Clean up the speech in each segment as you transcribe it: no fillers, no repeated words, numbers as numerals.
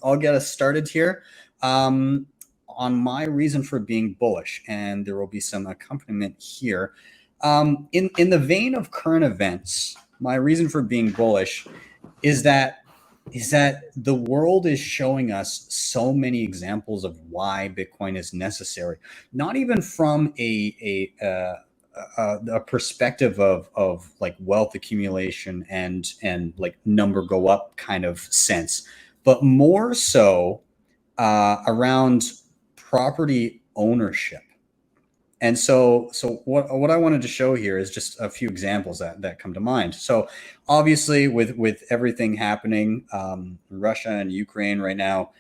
I'll get us started here on my reason for being bullish, and there will be some accompaniment here. In the vein of current events, my reason for being bullish is that the world is showing us so many examples of why Bitcoin is necessary. Not even from a perspective of like wealth accumulation and like number go up kind of sense, but more so around property ownership. And so what I wanted to show here is just a few examples that come to mind. So obviously with everything happening, Russia and Ukraine right now,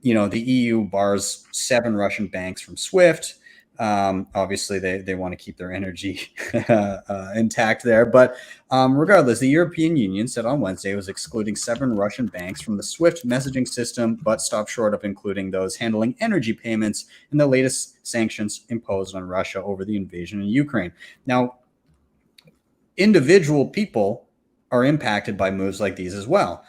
the EU bars 7 Russian banks from SWIFT. Obviously, they want to keep their energy intact there. But regardless, the European Union said on Wednesday it was excluding 7 Russian banks from the SWIFT messaging system, but stopped short of including those handling energy payments in the latest sanctions imposed on Russia over the invasion in Ukraine. Now, individual people are impacted by moves like these as well.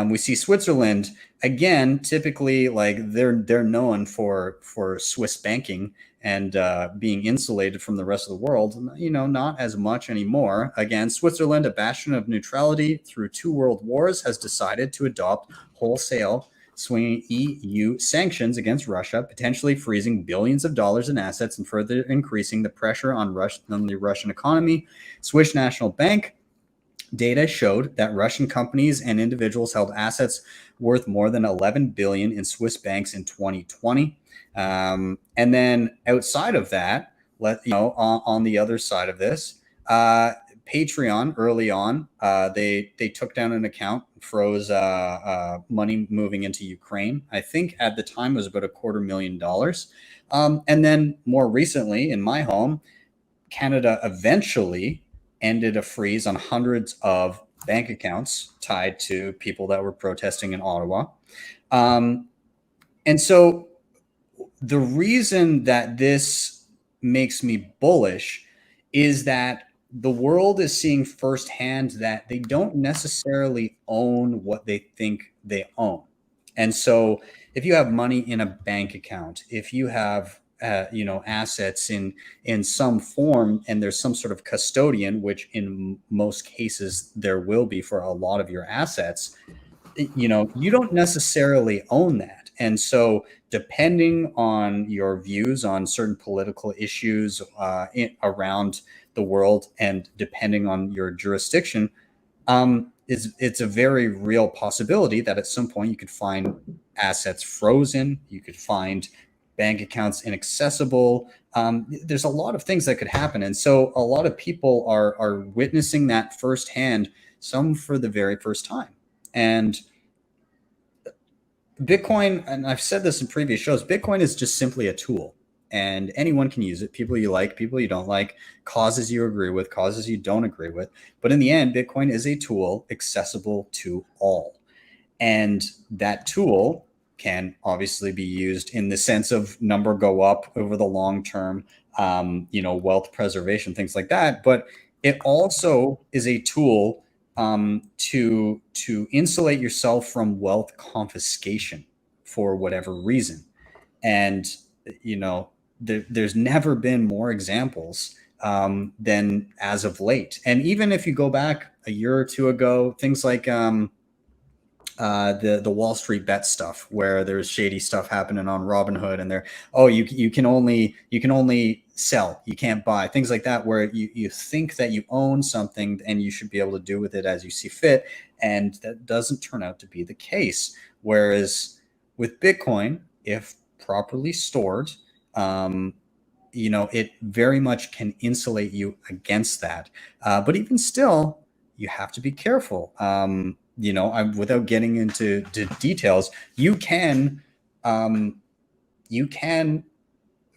We see Switzerland, again, typically like they're known for Swiss banking and being insulated from the rest of the world, not as much anymore. Again, Switzerland, a bastion of neutrality through 2 world wars, has decided to adopt wholesale swinging EU sanctions against Russia, potentially freezing billions of dollars in assets and further increasing the pressure on the Russian economy. Swiss National Bank data showed that Russian companies and individuals held assets worth more than 11 billion in Swiss banks in 2020. And then outside of that, on the other side of this, Patreon early on, they took down an account, froze money moving into Ukraine. I think at the time it was about $250,000. And then more recently in my home, Canada eventually ended a freeze on hundreds of bank accounts tied to people that were protesting in Ottawa. And so the reason that this makes me bullish is that the world is seeing firsthand that they don't necessarily own what they think they own. And so if you have money in a bank account, if you have assets in some form, and there's some sort of custodian, which in most cases there will be for a lot of your assets, you don't necessarily own that. And so depending on your views on certain political issues around the world, and depending on your jurisdiction, it's a very real possibility that at some point you could find assets frozen, you could find bank accounts inaccessible. There's a lot of things that could happen. And so a lot of people are witnessing that firsthand, some for the very first time. And Bitcoin, and I've said this in previous shows, Bitcoin is just simply a tool, and anyone can use it. People you like, people you don't like, causes you agree with, causes you don't agree with. But in the end, Bitcoin is a tool accessible to all. And that tool can obviously be used in the sense of number go up over the long term, wealth preservation, things like that. But it also is a tool to insulate yourself from wealth confiscation for whatever reason. And there's never been more examples than as of late. And even if you go back a year or two ago, things like the Wall Street bet stuff, where there's shady stuff happening on Robinhood, and you can only sell, you can't buy, things like that, where you think that you own something and you should be able to do with it as you see fit, and that doesn't turn out to be the case. Whereas with Bitcoin, if properly stored, it very much can insulate you against that. But even still, you have to be careful. Without getting into details, you can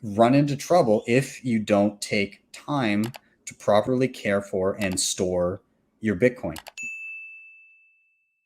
run into trouble if you don't take time to properly care for and store your Bitcoin.